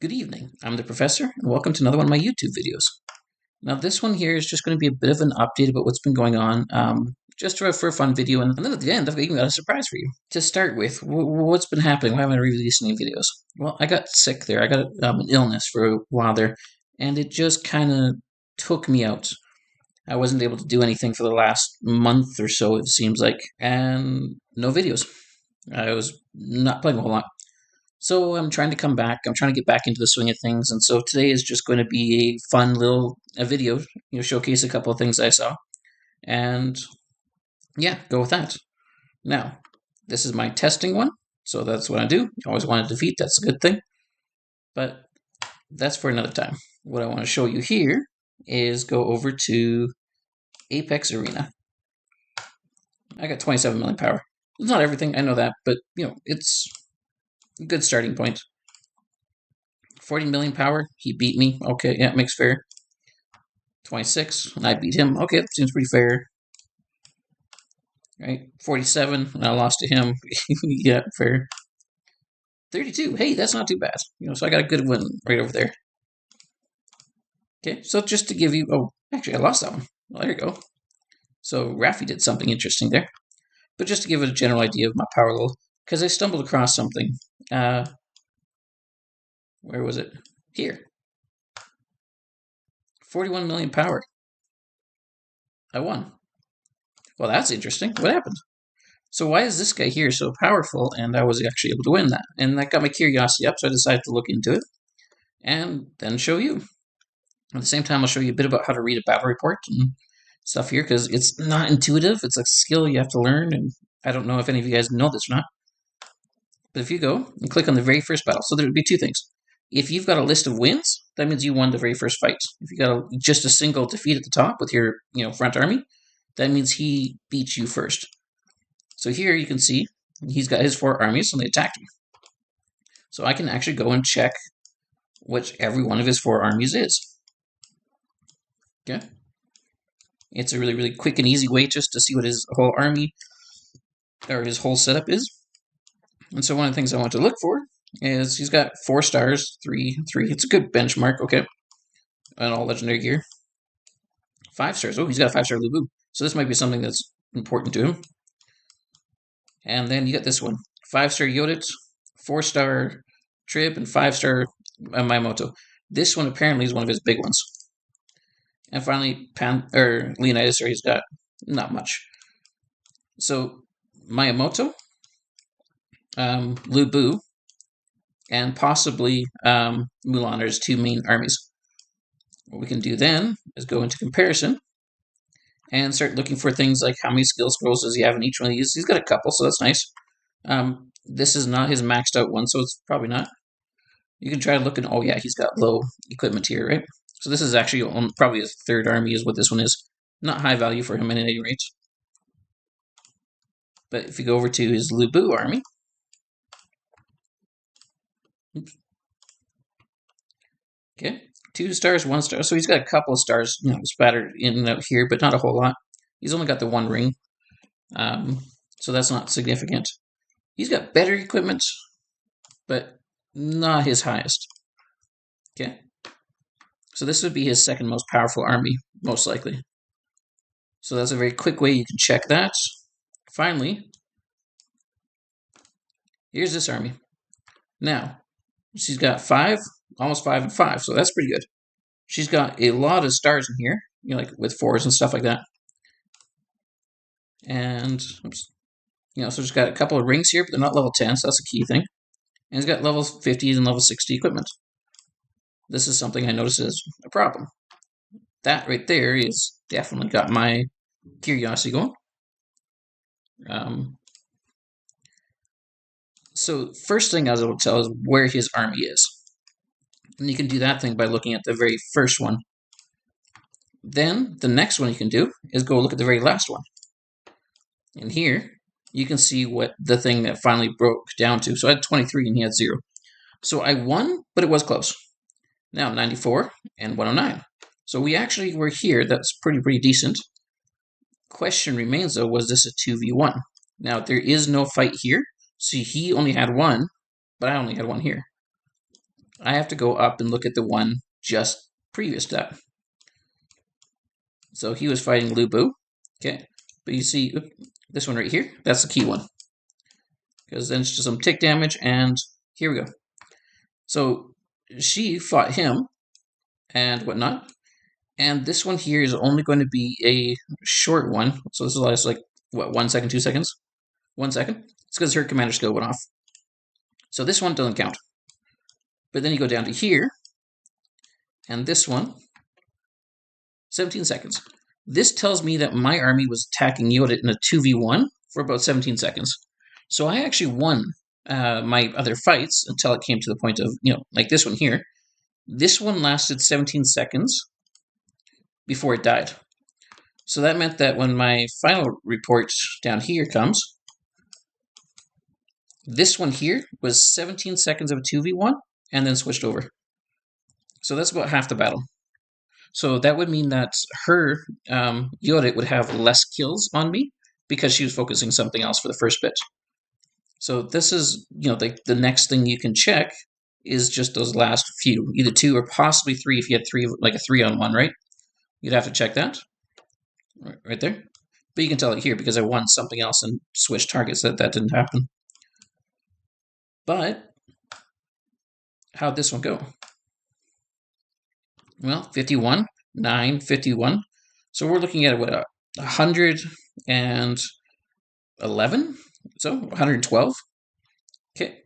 Good evening, I'm the professor, and welcome to another one of my YouTube videos. Now this one here is just going to be a bit of an update about what's been going on, just for a fun video, and then at the end I've even got a surprise for you. To start with, what's been happening? Why haven't I released any videos? Well, I got sick there, I got an illness for a while there, and it just kind of took me out. I wasn't able to do anything for the last month or so, it seems like, and no videos. I was not playing a whole lot. So I'm trying to come back. I'm trying to get back into the swing of things, and so today is just going to be a fun little video, showcase a couple of things I saw, and yeah, go with that. Now, this is my testing one, so that's what I do. I always want to defeat. That's a good thing, but that's for another time. What I want to show you here is go over to Apex Arena. I got 27 million power. It's not everything, I know that, but it's a good starting point. 40 million power, he beat me. Okay, yeah, makes fair. 26, and I beat him. Okay, that seems pretty fair. Right, 47, and I lost to him. Yeah, fair. 32, hey, that's not too bad. So I got a good win right over there. Okay, so just to give you, oh, actually I lost that one. Well, there you go. So Rafi did something interesting there. But just to give it a general idea of my power level, because I stumbled across something. Where was it? Here. 41 million power. I won. Well, that's interesting. What happened? So why is this guy here so powerful, and I was actually able to win that? And that got my curiosity up, so I decided to look into it, and then show you. At the same time, I'll show you a bit about how to read a battle report and stuff here, because it's not intuitive. It's a skill you have to learn, and I don't know if any of you guys know this or not. But if you go and click on the very first battle, so there would be two things. If you've got a list of wins, that means you won the very first fight. If you got just a single defeat at the top with your front army, that means he beat you first. So here you can see he's got his 4 armies and they attacked him. So I can actually go and check which every one of his 4 armies is. Okay. It's a really, really quick and easy way just to see what his whole army or his whole setup is. And so one of the things I want to look for is he's got 4 stars, 3. It's a good benchmark, okay. And all legendary gear. 5 stars. Oh, he's got a 5-star Lubu. So this might be something that's important to him. And then you got this one. 5-star Yodit, 4-star Trib, and 5-star Minamoto. This one apparently is one of his big ones. And finally, Leonidas, he's got not much. So Minamoto, Lubu, and possibly Mulan are his 2 main armies. What we can do then is go into comparison and start looking for things like how many skill scrolls does he have in each one of these. He's got a couple, so that's nice. This is not his maxed out one, so it's probably not. You can try to look and, oh yeah, he's got low equipment here, right? So this is actually probably his 3rd army is what this one is. Not high value for him at any rate. But if you go over to his Lubu army, oops. Okay, 2 stars, 1 star. So he's got a couple of stars, spattered in and out here, but not a whole lot. He's only got the 1 ring, so that's not significant. He's got better equipment, but not his highest. Okay, so this would be his 2nd most powerful army, most likely. So that's a very quick way you can check that. Finally, here's this army. Now, she's got 5, almost 5 and 5, so that's pretty good. She's got a lot of stars in here, like with 4s and stuff like that. And, oops, so she's got a couple of rings here, but they're not level 10, so that's a key thing. And it's got level 50s and level 60 equipment. This is something I noticed is a problem. That right there is definitely got my curiosity going. So first thing I was able to tell is where his army is. And you can do that thing by looking at the very first one. Then the next one you can do is go look at the very last one. And here you can see what the thing that finally broke down to. So I had 23 and he had 0. So I won, but it was close. Now 94 and 109. So we actually were here. That's pretty decent. Question remains though, was this a 2v1? Now there is no fight here. See, he only had 1, but I only had 1 here. I have to go up and look at the one just previous to that. So he was fighting Lubu. Okay, but you see this one right here, that's the key one. Because then it's just some tick damage, and here we go. So she fought him and whatnot. And this one here is only going to be a short one. So this is like, what, 1 second, 2 seconds? 1 second? It's because her commander skill went off. So this one doesn't count. But then you go down to here, and this one, 17 seconds. This tells me that my army was attacking Yodit in a 2v1 for about 17 seconds. So I actually won my other fights until it came to the point of, like this one here. This one lasted 17 seconds before it died. So that meant that when my final report down here comes, this one here was 17 seconds of a 2v1 and then switched over. So that's about half the battle. So that would mean that her Yodit would have less kills on me because she was focusing something else for the first bit. So this is, the next thing you can check is just those last few, either 2 or possibly 3 if you had 3, like a 3-on-1, right? You'd have to check that right there. But you can tell it here because I won something else and switched targets that didn't happen. But how'd this one go? Well, 51, 9, 51. So we're looking at what, 111? So 112. Okay.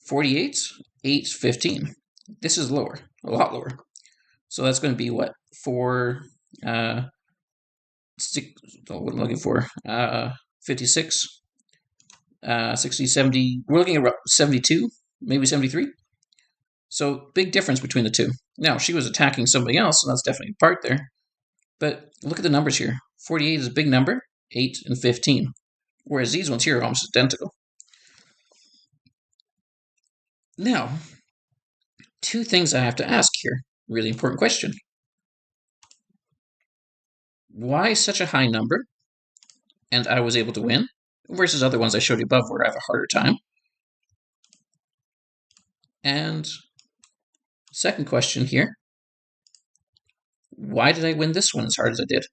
48, 8, 15. This is lower, a lot lower. So that's going to be what? What I'm looking for, 56, 60, 70. We're looking at 72, maybe 73. So big difference between the two. Now, she was attacking somebody else, and that's definitely a part there. But look at the numbers here. 48 is a big number, 8 and 15. Whereas these ones here are almost identical. Now, 2 things I have to ask here. Really important question. Why such a high number, and I was able to win, versus other ones I showed you above where I have a harder time? And second question here, why did I win this one as hard as I did?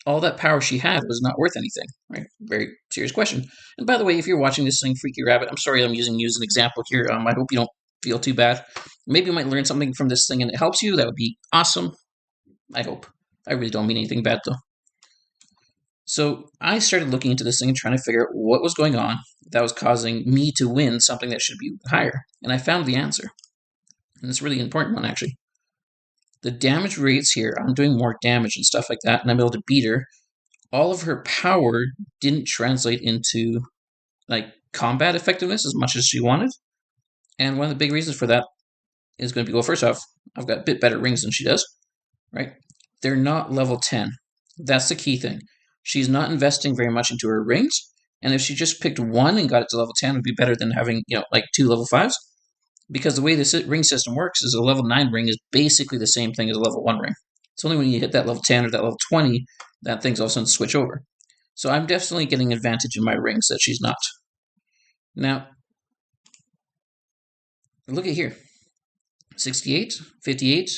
All that power she had was not worth anything, right? Very serious question. And by the way, if you're watching this thing, Freaky Rabbit, I'm sorry I'm using you as an example here. I hope you don't feel too bad. Maybe you might learn something from this thing and it helps you. That would be awesome. I hope. I really don't mean anything bad, though. So I started looking into this thing and trying to figure out what was going on that was causing me to win something that should be higher. And I found the answer. And it's a really important one, actually. The damage rates here, I'm doing more damage and stuff like that, and I'm able to beat her. All of her power didn't translate into like combat effectiveness as much as she wanted. And one of the big reasons for that is going to be, well, first off, I've got a bit better rings than she does, right? They're not level 10. That's the key thing. She's not investing very much into her rings. And if she just picked one and got it to level 10, it would be better than having, like 2 level 5s. Because the way this ring system works is a level 9 ring is basically the same thing as a level 1 ring. It's only when you hit that level 10 or that level 20 that things all of a sudden switch over. So I'm definitely getting advantage in my rings that she's not. Now, look at here. 68, 58,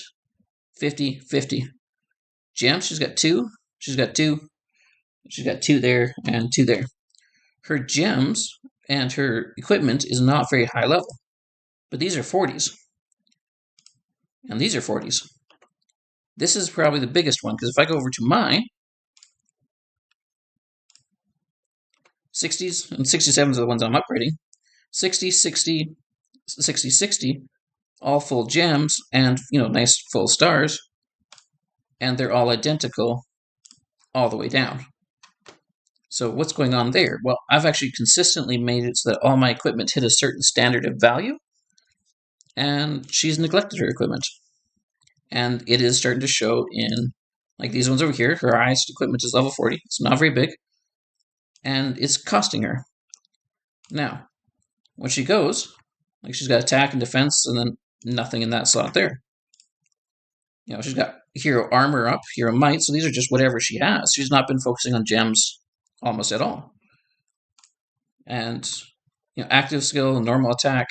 50, 50. Gems, she's got 2. She's got 2. She's got 2 there and 2 there. Her gems and her equipment is not very high level. But these are 40s. And these are 40s. This is probably the biggest one, because if I go over to mine, 60s and 67s are the ones I'm upgrading. 60, 60, 60, 60, all full gems and, nice full stars. And they're all identical all the way down. So what's going on there? Well, I've actually consistently made it so that all my equipment hit a certain standard of value. And she's neglected her equipment. And it is starting to show in, like these ones over here. Her highest equipment is level 40. It's not very big. And it's costing her. Now, when she goes, like she's got attack and defense, and then nothing in that slot there. She's got hero armor up, hero might, so these are just whatever she has. She's not been focusing on gems almost at all. And, active skill, normal attack,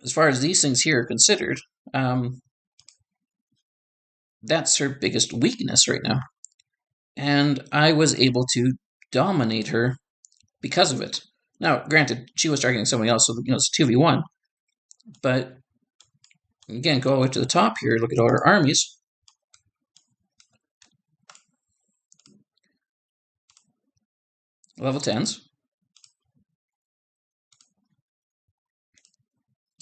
as far as these things here are considered, that's her biggest weakness right now. And I was able to dominate her because of it. Now, granted, she was targeting somebody else, so it's 2v1. But again, go all the way to the top here, look at all her armies. Level 10s.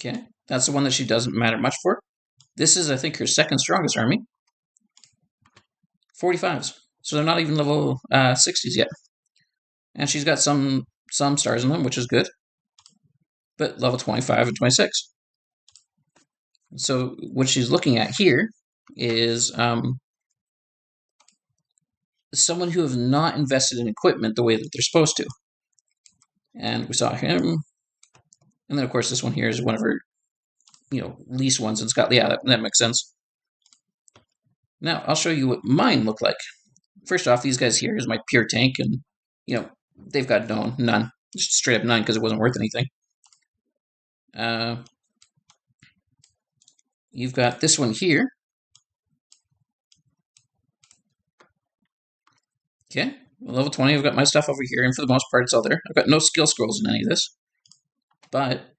Okay, that's the one that she doesn't matter much for. This is, I think, her second strongest army. 45s. So they're not even level 60s yet. And she's got some stars in them, which is good. But level 25 and 26. So what she's looking at here is someone who have not invested in equipment the way that they're supposed to. And we saw him. And then, of course, this one here is one of her, least ones. It's got, yeah, that makes sense. Now, I'll show you what mine look like. First off, these guys here is my pure tank, and, they've got none. Just straight up none, because it wasn't worth anything. You've got this one here. Okay, level 20, I've got my stuff over here, and for the most part, it's all there. I've got no skill scrolls in any of this. But,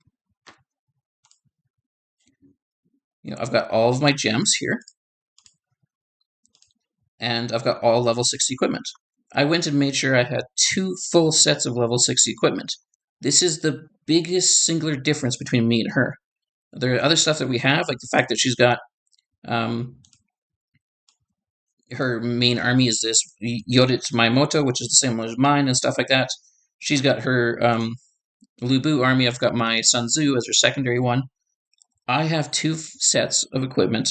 I've got all of my gems here. And I've got all level 60 equipment. I went and made sure I had 2 full sets of level 60 equipment. This is the biggest singular difference between me and her. There are other stuff that we have, like the fact that she's got her main army is this Yodit Maimoto, which is the same one as mine and stuff like that. She's got her Lubu army. I've got my Sun Tzu as her secondary one. I have 2 sets of equipment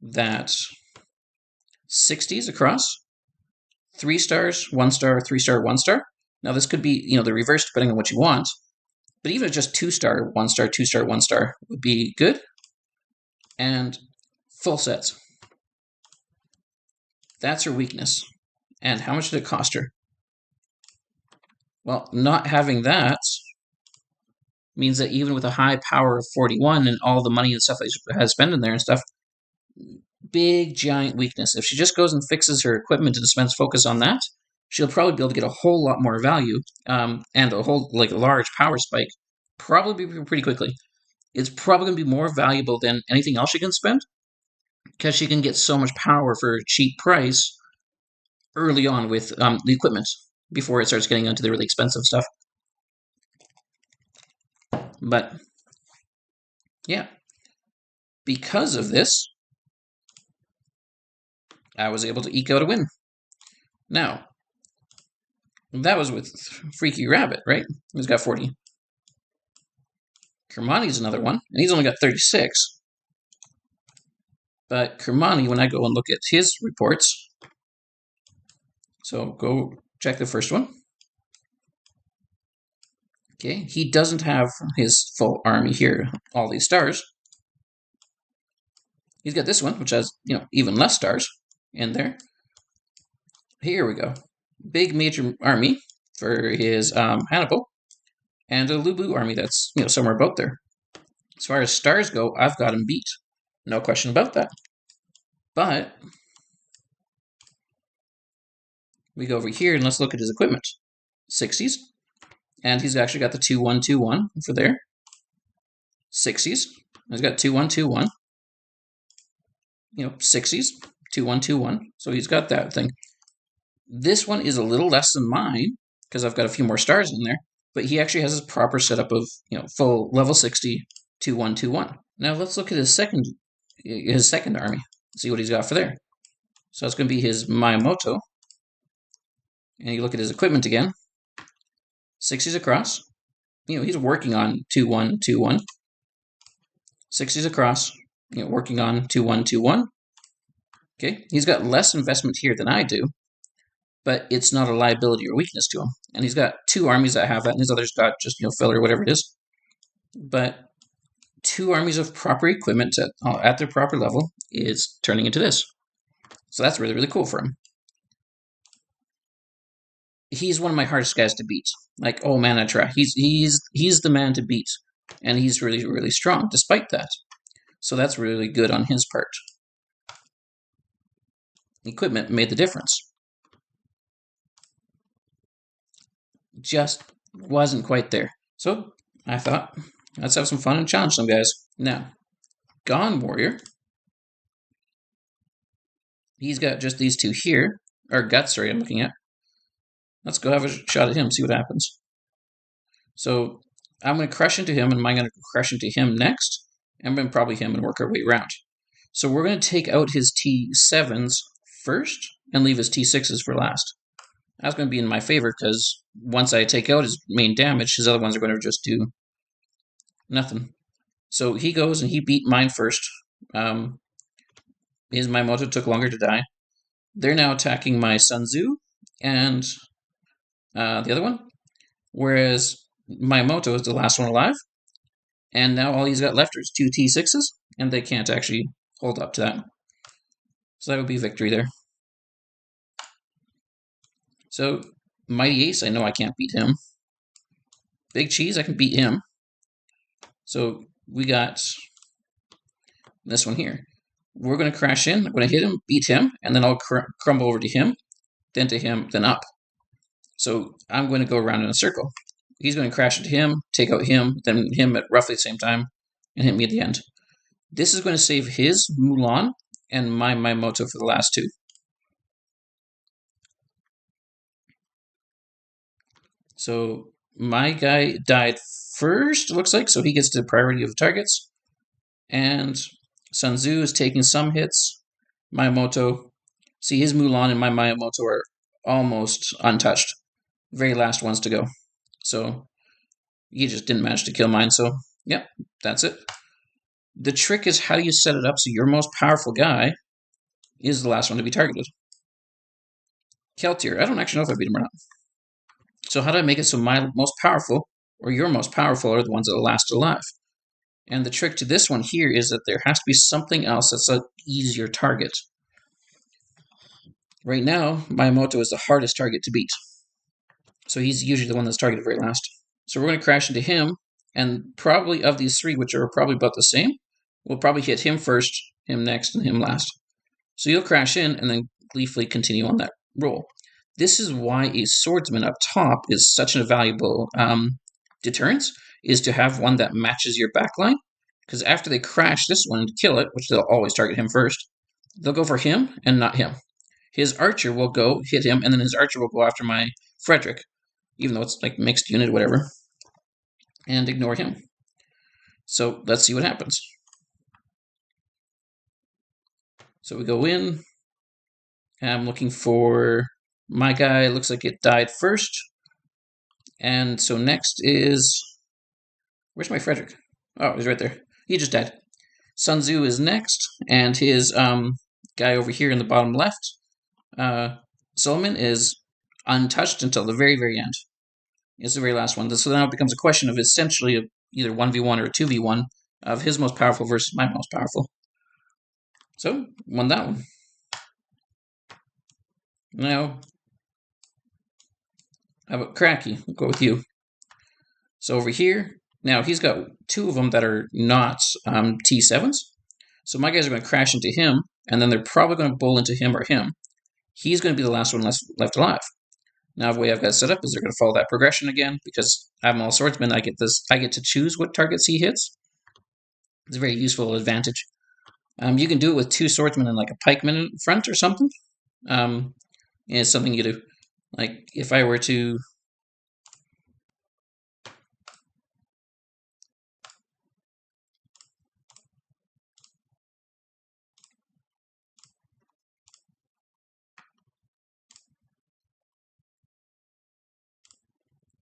that 60s across, 3 stars, 1 star, 3 star, 1 star. Now this could be, the reverse depending on what you want, but even just 2 star, 1 star, 2 star, 1 star would be good. And full sets. That's her weakness. And how much did it cost her? Well, not having that means that even with a high power of 41 and all the money and stuff that she has spent in there and stuff, big giant weakness. If she just goes and fixes her equipment and spends focus on that, she'll probably be able to get a whole lot more value and a whole large power spike probably pretty quickly. It's probably going to be more valuable than anything else she can spend because she can get so much power for a cheap price early on with the equipment before it starts getting into the really expensive stuff. But yeah, because of this, I was able to eke out a win. Now, that was with Freaky Rabbit, right? He's got 40. Kermani's another one, and he's only got 36. But Kermani, when I go and look at his reports, so go check the first one. Okay, he doesn't have his full army here, all these stars. He's got this one, which has, even less stars in there. Here we go. Big major army for his Hannibal, and a Lubu army that's, somewhere about there. As far as stars go, I've got him beat. No question about that. But we go over here and let's look at his equipment. 60s. And he's actually got the 2-1-2-1 for there. 60s. He's got 2-1-2-1. 60s. 2-1-2-1. So he's got that thing. This one is a little less than mine because I've got a few more stars in there. But he actually has his proper setup of, full level 60, 2-1-2-1. Now let's look at his second army. See what he's got for there. So it's going to be his Miyamoto. And you look at his equipment again. 60s across. He's working on 2-1-2-1. 60s across. Working on 2-1-2-1. Okay, he's got less investment here than I do, but it's not a liability or weakness to him. And he's got 2 armies that have that, and his other's got just, filler or whatever it is. But 2 armies of proper equipment at their proper level is turning into this. So that's really, really cool for him. he's one of my hardest guys to beat. Like, oh man, I try. He's the man to beat, and he's really really strong despite that. So that's really good on his part. Equipment made the difference. Just wasn't quite there. So I thought, let's have some fun and challenge some guys. Now, Gone Warrior. He's got just these two here. Or Guts, sorry, I'm looking at. Let's go have a shot at him, see what happens. So I'm going to crush into him, and I'm going to crush into him next. And then probably him and work our way around. So we're going to take out his T7s first and leave his T6s for last. That's going to be in my favor because once I take out his main damage, his other ones are going to just do nothing. So he goes and he beat mine first. His Maimoto took longer to die. They're now attacking my Sun Tzu and the other one, whereas Maimoto is the last one alive. And now all he's got left is two T6s, and they can't actually hold up to that. So that would be victory there. So, Mighty Ace, I know I can't beat him. Big Cheese, I can beat him. So, we got this one here. We're going to crash in. I'm going to hit him, beat him, and then I'll crumble over to him, then up. So, I'm going to go around in a circle. He's going to crash into him, take out him, then him at roughly the same time, and hit me at the end. This is going to save his Mulan and my Maimoto for the last two. So my guy died first, it looks like, so he gets the priority of the targets. And Sun Tzu is taking some hits. Maimoto, see his Mulan and my Maimoto are almost untouched. Very last ones to go. So he just didn't manage to kill mine, so yeah, that's it. The trick is how do you set it up so your most powerful guy is the last one to be targeted. Keltier, I don't actually know if I beat him or not. So how do I make it so my most powerful or your most powerful are the ones that are last alive? And the trick to this one here is that there has to be something else that's an easier target. Right now, Maimoto is the hardest target to beat. So he's usually the one that's targeted very last. So we're going to crash into him, and probably of these three, which are probably about the same, we'll probably hit him first, him next, and him last. So you'll crash in and then gleefully continue on that roll. This is why a swordsman up top is such a valuable deterrence, is to have one that matches your backline. Because after they crash this one to kill it, which they'll always target him first, they'll go for him and not him. His archer will go hit him, and then his archer will go after my Frederick, even though it's like mixed unit or whatever, and ignore him. So let's see what happens. So we go in. I'm looking for my guy. Looks like it died first. And so next is... Where's my Frederick? Oh, he's right there. He just died. Sun Tzu is next, and his guy over here in the bottom left, Solomon, is untouched until the very, very end. It's the very last one. So now it becomes a question of essentially either 1v1 or a 2v1 of his most powerful versus my most powerful. So, won that one. Now, how about Cracky? We'll go with you. So over here, now he's got two of them that are not T7s. So my guys are going to crash into him, and then they're probably going to bowl into him or him. He's going to be the last one left alive. Now the way I've got it set up is they're going to follow that progression again, because I'm all swordsman. I get to choose what targets he hits. It's a very useful advantage. You can do it with two swordsmen and like a pikeman in front or something. It's something you do. Like if I were to...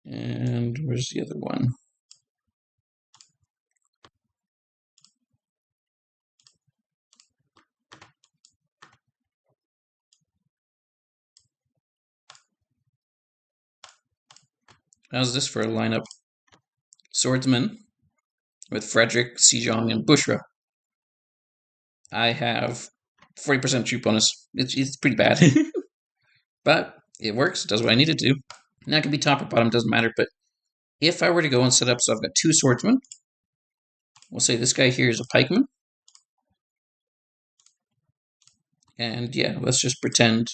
And where's the other one? How's this for a lineup? Swordsman with Frederick, Sejong, and Bushra. I have 40% troop bonus. It's pretty bad. But it works. It does what I need it to. Now it can be top or bottom, doesn't matter, but if I were to go and set up, so I've got 2 swordsmen, we'll say this guy here is a pikeman. And yeah, let's just pretend.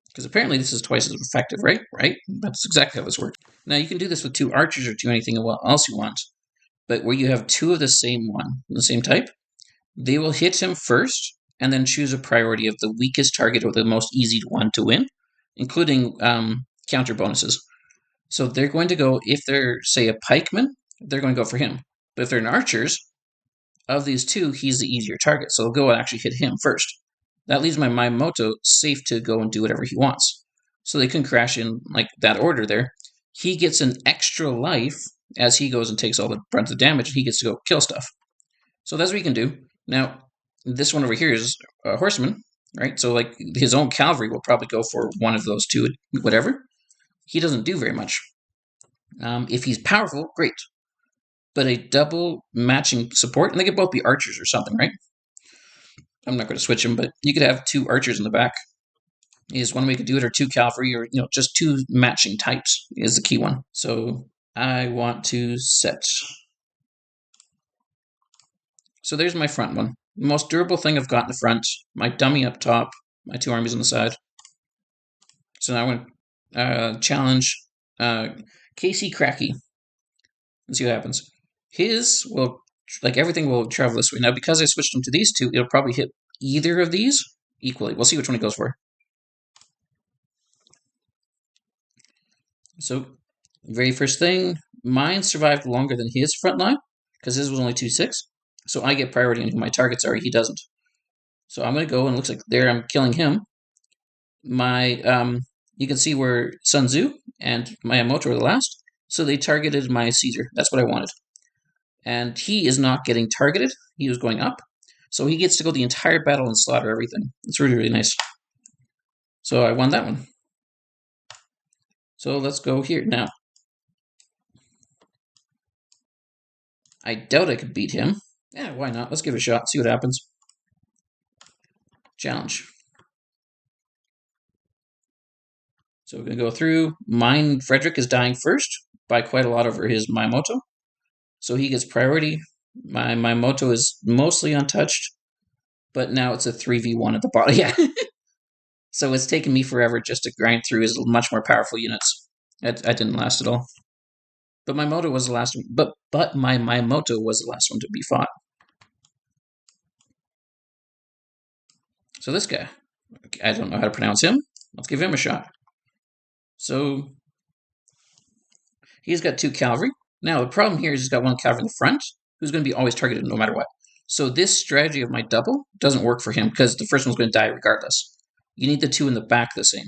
Because apparently this is twice as effective, right? Right? That's exactly how this works. Now you can do this with 2 archers or 2 anything else you want. But where you have 2 of the same one, the same type, they will hit him first and then choose a priority of the weakest target or the most easy one to win, including counter bonuses. So they're going to go, if they're, say, a pikeman, they're going to go for him. But if they're an archers, of these 2, he's the easier target. So they'll go and actually hit him first. That leaves my Miyamoto safe to go and do whatever he wants. So they can crash in like that order there. He gets an extra life as he goes and takes all the brunt of the damage, and he gets to go kill stuff. So that's what he can do. Now, this one over here is a horseman, right? So like his own cavalry will probably go for one of those 2, whatever. He doesn't do very much. If he's powerful, great. But a double matching support, and they could both be archers or something, right? I'm not going to switch them, but you could have 2 archers in the back. Is one way you could do it, or 2 cavalry, or just 2 matching types is the key one. So I want to set. So there's my front one. The most durable thing I've got in the front. My dummy up top. My 2 armies on the side. So now I'm going to challenge Casey Cracky. Let's see what happens. His will, like everything will travel this way. Now, because I switched them to these 2, it'll probably hit either of these equally. We'll see which one he goes for. So, very first thing, mine survived longer than his front line, because his was only 2-6. So I get priority on who my targets are, he doesn't. So I'm going to go, and it looks like there I'm killing him. My, you can see where Sun Tzu and Miyamoto are the last. So they targeted my Caesar. That's what I wanted. And he is not getting targeted. He was going up. So he gets to go the entire battle and slaughter everything. It's really, really nice. So I won that one. So let's go here. Now, I doubt I could beat him. Yeah, why not? Let's give it a shot, see what happens. Challenge. So we're going to go through. Mine, Frederick, is dying first by quite a lot over his Miyamoto. So he gets priority. My Miyamoto is mostly untouched, but now it's a 3v1 at the bottom. Yeah. So it's taken me forever just to grind through his much more powerful units. I didn't last at all. But my Miyamoto was the last one. But my Miyamoto was the last one to be fought. So this guy, I don't know how to pronounce him. Let's give him a shot. So he's got 2 cavalry. Now the problem here is he's got 1 cavalry in the front, who's going to be always targeted no matter what. So this strategy of my double doesn't work for him because the first one's going to die regardless. You need the 2 in the back the same.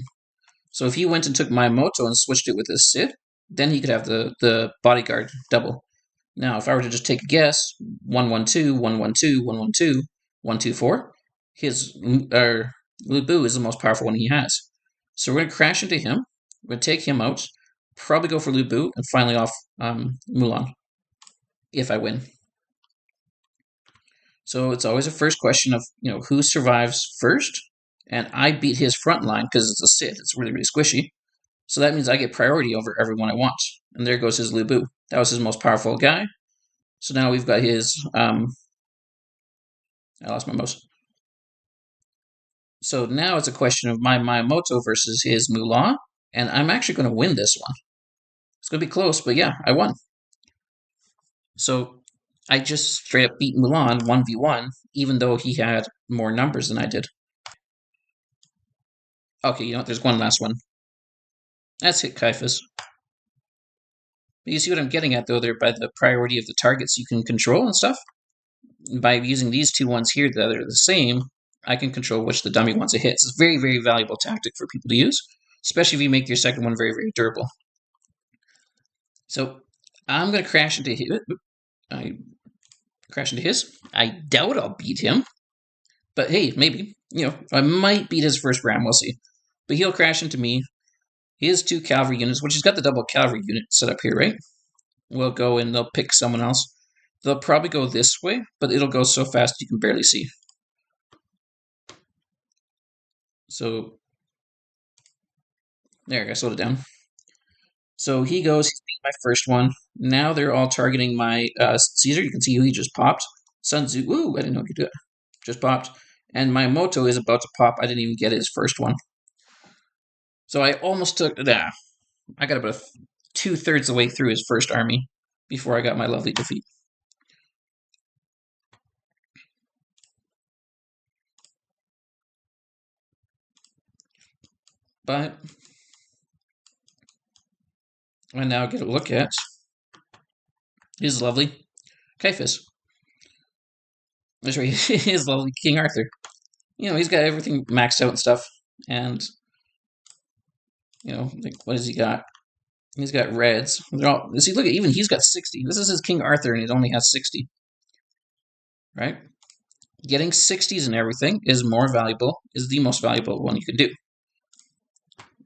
So if he went and took Miyamoto and switched it with his Sid, then he could have the bodyguard double. Now, if I were to just take a guess, 1-1-2, 1-1-2, 1-1-2, 1-2-4, his Lu Bu is the most powerful one he has. So we're going to crash into him. We're going to take him out, probably go for Lu Bu, and finally off Mulan, if I win. So it's always a first question of, who survives first. And I beat his front line because it's a Sid. It's really, really squishy. So that means I get priority over everyone I want. And there goes his Lu Bu. That was his most powerful guy. So now we've got his... I lost my mouse. So now it's a question of my Miyamoto versus his Mulan. And I'm actually going to win this one. It's going to be close, but yeah, I won. So I just straight up beat Mulan 1v1, even though he had more numbers than I did. Okay, you know what? There's one last one. Let's hit Caiaphas. You see what I'm getting at, though, there by the priority of the targets you can control and stuff? By using these 2 ones here that are the same, I can control which the dummy ones it hits. It's a very, very valuable tactic for people to use, especially if you make your second one very, very durable. So I'm going to crash into his. I doubt I'll beat him, but hey, maybe. I might beat his first round. We'll see. But he'll crash into me. He has 2 cavalry units, which he's got the double cavalry unit set up here, right? We'll go and they'll pick someone else. They'll probably go this way, but it'll go so fast you can barely see. So there, I slowed it down. So he goes, he's beat my first one. Now they're all targeting my Caesar. You can see who he just popped. Sun Tzu. Ooh, I didn't know he could do it. Just popped. And my Moto is about to pop. I didn't even get his first one. So I almost took. I got about 2/3 the way through his first army before I got my lovely defeat. But I now get a look at his lovely Caiaphas. That's right, his lovely King Arthur. You know, he's got everything maxed out and stuff. And, you know, like, what has he got? He's got reds. See, look at, even he's got 60. This is his King Arthur, and he only has 60. Right? Getting 60s and everything is more valuable, is the most valuable one you can do.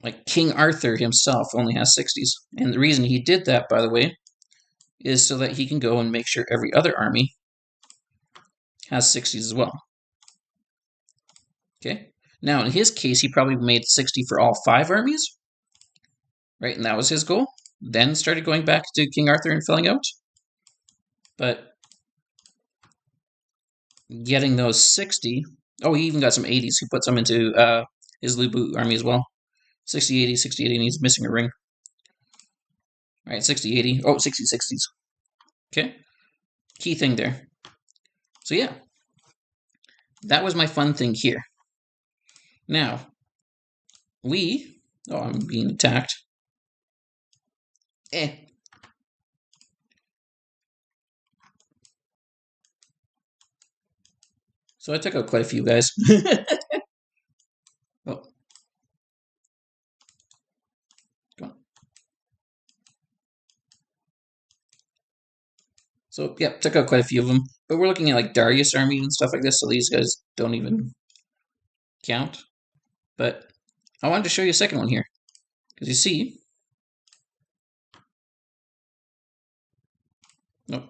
Like, King Arthur himself only has 60s. And the reason he did that, by the way, is so that he can go and make sure every other army has 60s as well. Okay? Now, in his case, he probably made 60 for all 5 armies, right? And that was his goal. Then started going back to King Arthur and filling out. But getting those 60, oh, he even got some 80s. He put some into his Lubu army as well. 60, 80, 60, 80, and he's missing a ring. All right, 60, 80. Oh, 60, 60s. Okay? Key thing there. So, yeah. That was my fun thing here. Now, oh, I'm being attacked. So I took out quite a few guys. Oh. Come on. So, yeah, took out quite a few of them. But we're looking at like Darius' army and stuff like this, so these guys don't even count. But I wanted to show you a second one here. Because you see... Nope.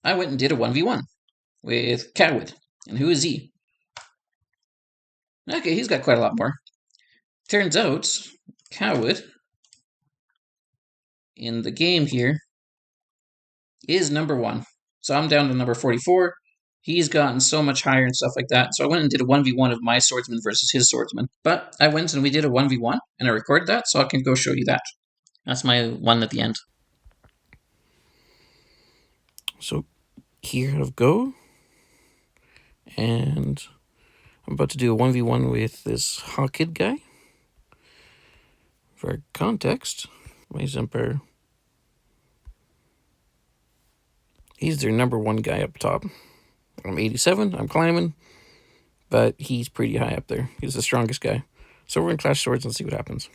I went and did a 1v1 with Catwood. And who is he? Okay, he's got quite a lot more. Turns out, Catwood, in the game here, is number 1. So I'm down to number 44. He's gotten so much higher and stuff like that. So I went and did a 1v1 of my swordsman versus his swordsman. But I went and we did a 1v1, and I recorded that, so I can go show you that. That's my one at the end. So here I go. And I'm about to do a 1v1 with this Hawkid guy. For context, my Zemper, he's their number 1 guy up top. I'm 87, I'm climbing, but he's pretty high up there. He's the strongest guy. So we're going to clash swords and see what happens.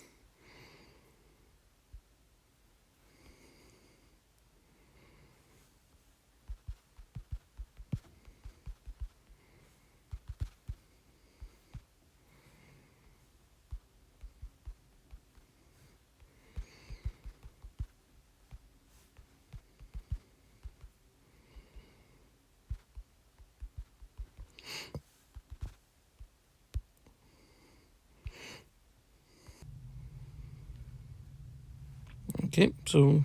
Okay, so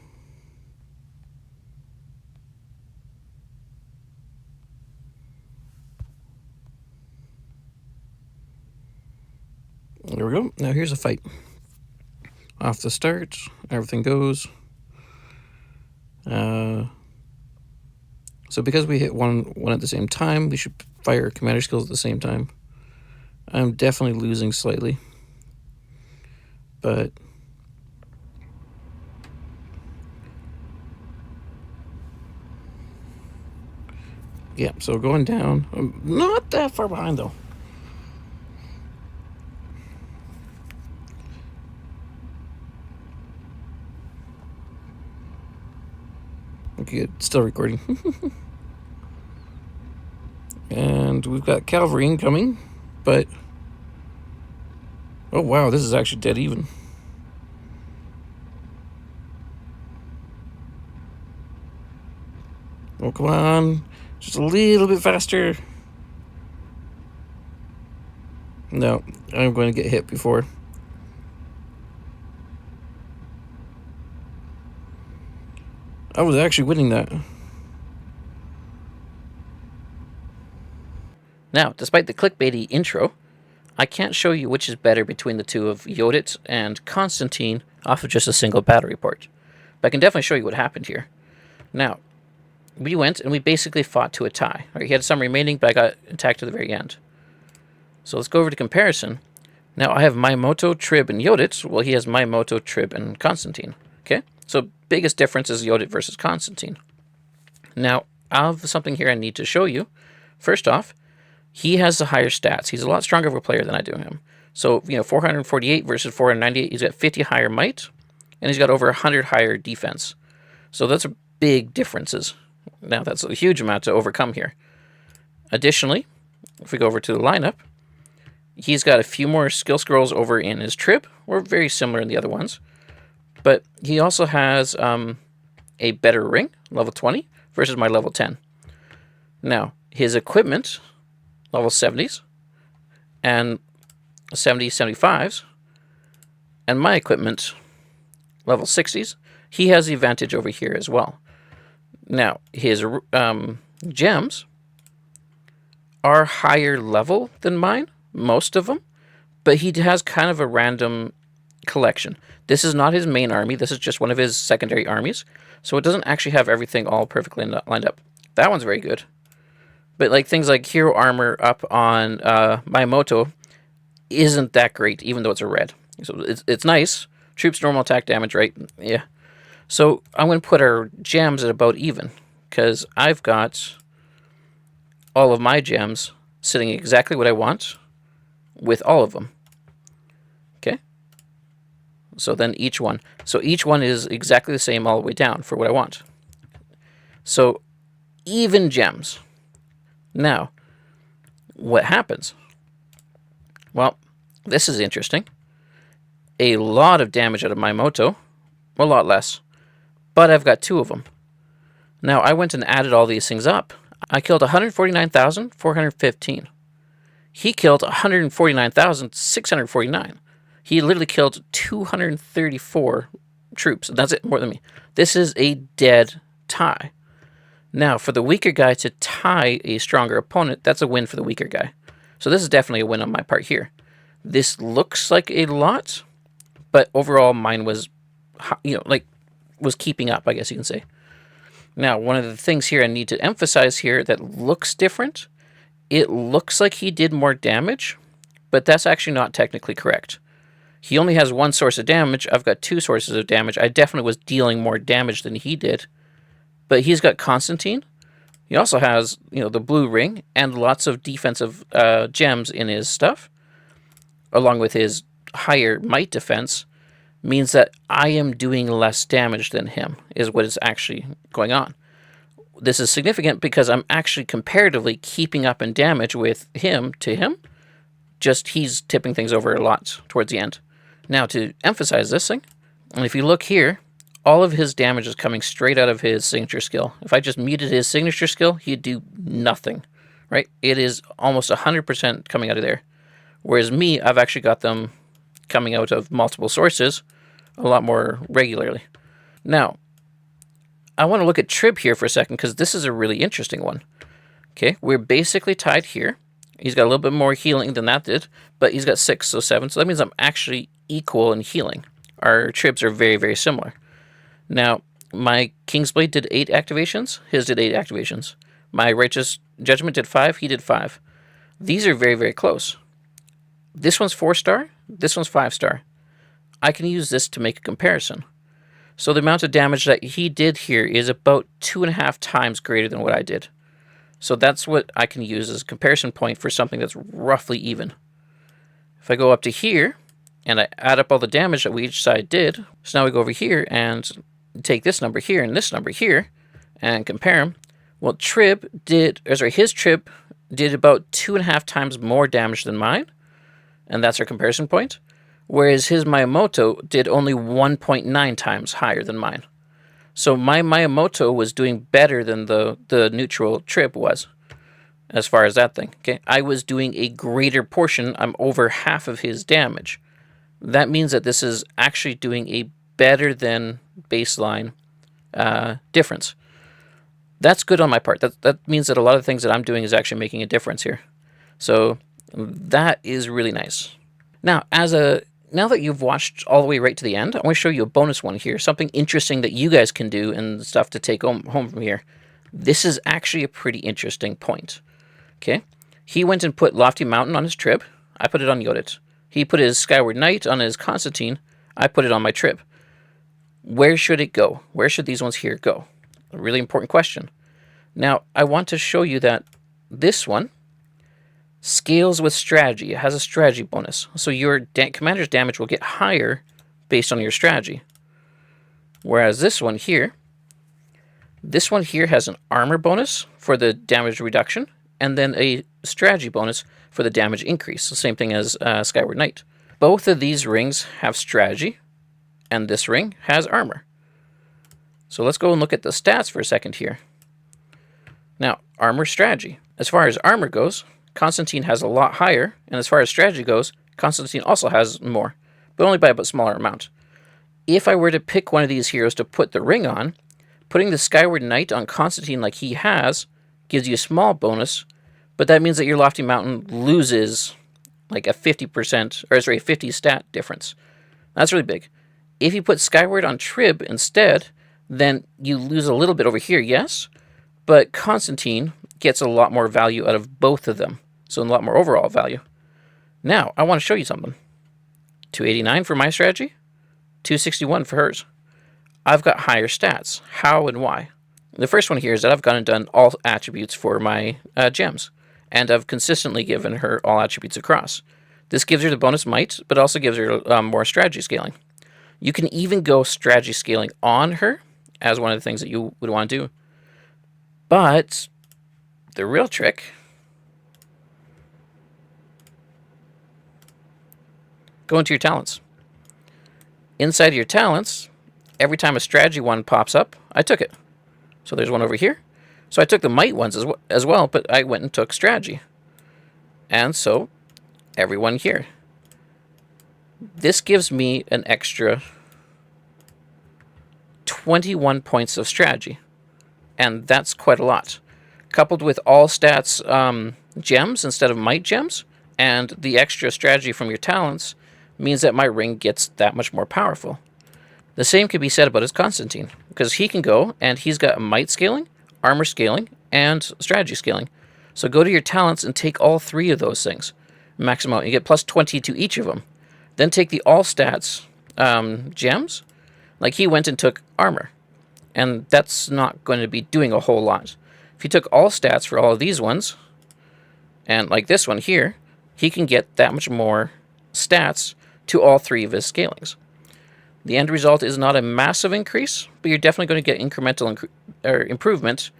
there we go. Now here's a fight. Off the start, everything goes. So because we hit one at the same time, we should fire commander skills at the same time. I'm definitely losing slightly, but yeah, so going down. I'm not that far behind, though. Okay, still recording. And we've got cavalry incoming, but... Oh, wow, this is actually dead even. Oh, come on. Just a little bit faster. No, I'm going to get hit before. I was actually winning that. Now, despite the clickbaity intro, I can't show you which is better between the two of Yodit and Constantine off of just a single battle report. But I can definitely show you what happened here. Now, we went and we basically fought to a tie. Right, he had some remaining, but I got attacked to the very end. So let's go over to comparison. Now I have Miyamoto, Trib, and Yodit. Well, he has Miyamoto, Trib, and Constantine. Okay, so biggest difference is Yodit versus Constantine. Now, I have something here I need to show you. First off, he has the higher stats. He's a lot stronger of a player than I do him. So, 448 versus 498. He's got 50 higher might, and he's got over 100 higher defense. So that's big differences. Now, that's a huge amount to overcome here. Additionally, if we go over to the lineup, he's got a few more skill scrolls over in his Trib. We're very similar in the other ones. But he also has a better ring, level 20, versus my level 10. Now, his equipment, level 70s, and 70s, 75s, and my equipment, level 60s, he has the advantage over here as well. Now, his gems are higher level than mine, most of them, but he has kind of a random collection. This is not his main army. This is just one of his secondary armies, so it doesn't actually have everything all perfectly lined up. That one's very good. But like things like hero armor up on Miyamoto isn't that great, even though it's a red. So it's nice. Troops normal attack damage, right? Yeah. So I'm going to put our gems at about even, because I've got all of my gems sitting exactly what I want with all of them. Okay. So then each one. So each one is exactly the same all the way down for what I want. So even gems. Now, what happens? Well, this is interesting. A lot of damage out of Miyamoto. A lot less. But I've got two of them. Now, I went and added all these things up. I killed 149,415. He killed 149,649. He literally killed 234 troops. That's it, more than me. This is a dead tie. Now, for the weaker guy to tie a stronger opponent, that's a win for the weaker guy. So this is definitely a win on my part here. This looks like a lot, but overall mine was, was keeping up, I guess you can say. Now, one of the things here I need to emphasize here that looks different, it looks like he did more damage, but that's actually not technically correct. He only has one source of damage. I've got two sources of damage. I definitely was dealing more damage than he did. But he's got Constantine. He also has, the blue ring and lots of defensive gems in his stuff, along with his higher might defense, means that I am doing less damage than him, is what is actually going on. This is significant because I'm actually comparatively keeping up in damage with him to him, just he's tipping things over a lot towards the end. Now, to emphasize this thing, and if you look here, all of his damage is coming straight out of his signature skill. If I just muted his signature skill, he'd do nothing, right? It is almost 100% coming out of there. Whereas me, I've actually got them coming out of multiple sources a lot more regularly. Now, I want to look at Trib here for a second because this is a really interesting one. Okay, we're basically tied here. He's got a little bit more healing than that did, but he's got 6, so 7. So that means I'm actually equal in healing. Our Tribs are very, very similar. Now, my Kingsblade did 8 activations. His did 8 activations. My Righteous Judgment did 5. He did 5. These are very, very close. This one's 4-star. This one's 5-star. I can use this to make a comparison. So the amount of damage that he did here is about 2.5 times greater than what I did. So that's what I can use as a comparison point for something that's roughly even. If I go up to here, and I add up all the damage that we each side did, so now we go over here and take this number here and this number here, and compare them. Well, his Trib did about 2.5 times more damage than mine, and that's our comparison point. Whereas his Miyamoto did only 1.9 times higher than mine. So my Miyamoto was doing better than the neutral Trib was. as far as that thing. Okay, I was doing a greater portion. I'm over half of his damage. That means that this is actually doing a better than baseline difference. That's good on my part. That means that a lot of things that I'm doing is actually making a difference here. So that is really nice. Now, now that you've watched all the way right to the end, I want to show you a bonus one here, something interesting that you guys can do and stuff to take home from here. This is actually a pretty interesting point. Okay, he went and put Lofty Mountain on his trib. I put it on Yodit. He put his Skyward Knight on his Constantine. I put it on my trib. Where should it go? Where should these ones here go? A really important question. Now, I want to show you that this one scales with strategy. It has a strategy bonus. So your commander's damage will get higher based on your strategy. Whereas this one here has an armor bonus for the damage reduction, and then a strategy bonus for the damage increase. The same thing as Skyward Knight. Both of these rings have strategy, and this ring has armor. So let's go and look at the stats for a second here. Now, armor strategy. As far as armor goes, Constantine has a lot higher, and as far as strategy goes, Constantine also has more, but only by a smaller amount. If I were to pick one of these heroes to put the ring on, putting the Skyward Knight on Constantine like he has gives you a small bonus, but that means that your Lofty Mountain loses like a 50 stat difference. That's really big. If you put Skyward on Trib instead, then you lose a little bit over here, yes, but Constantine gets a lot more value out of both of them, so a lot more overall value. Now, I want to show you something. 289 for my strategy, 261 for hers. I've got higher stats. How and why? The first one here is that I've gone and done all attributes for my gems, and I've consistently given her all attributes across. This gives her the bonus might, but also gives her more strategy scaling. You can even go strategy scaling on her as one of the things that you would want to do. But the real trick, go into your talents. Inside of your talents, every time a strategy one pops up, I took it. So there's one over here. So I took the might ones as well, but I went and took strategy. And so everyone here. This gives me an extra 21 points of strategy. And that's quite a lot. Coupled with all stats gems instead of might gems, and the extra strategy from your talents means that my ring gets that much more powerful. The same could be said about his Constantine, because he can go and he's got might scaling, armor scaling, and strategy scaling. So go to your talents and take all three of those things. Maximum out. You get plus 20 to each of them. Then take the all stats gems, like he went and took armor. And that's not going to be doing a whole lot. If you took all stats for all of these ones, and like this one here, he can get that much more stats to all three of his scalings. The end result is not a massive increase, but you're definitely going to get incremental improvement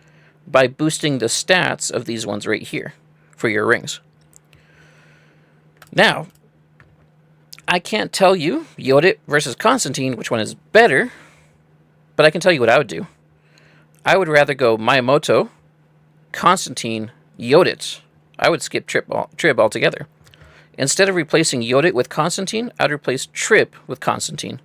by boosting the stats of these ones right here for your rings. Now, I can't tell you, Yodit versus Constantine, which one is better, but I can tell you what I would do. I would rather go Miyamoto, Constantine, Yodit. I would skip Trib altogether. Instead of replacing Yodit with Constantine, I'd replace Trib with Constantine.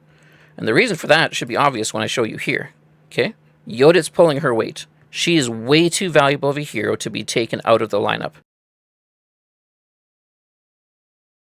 And the reason for that should be obvious when I show you here. Okay? Yodit's pulling her weight. She is way too valuable of a hero to be taken out of the lineup.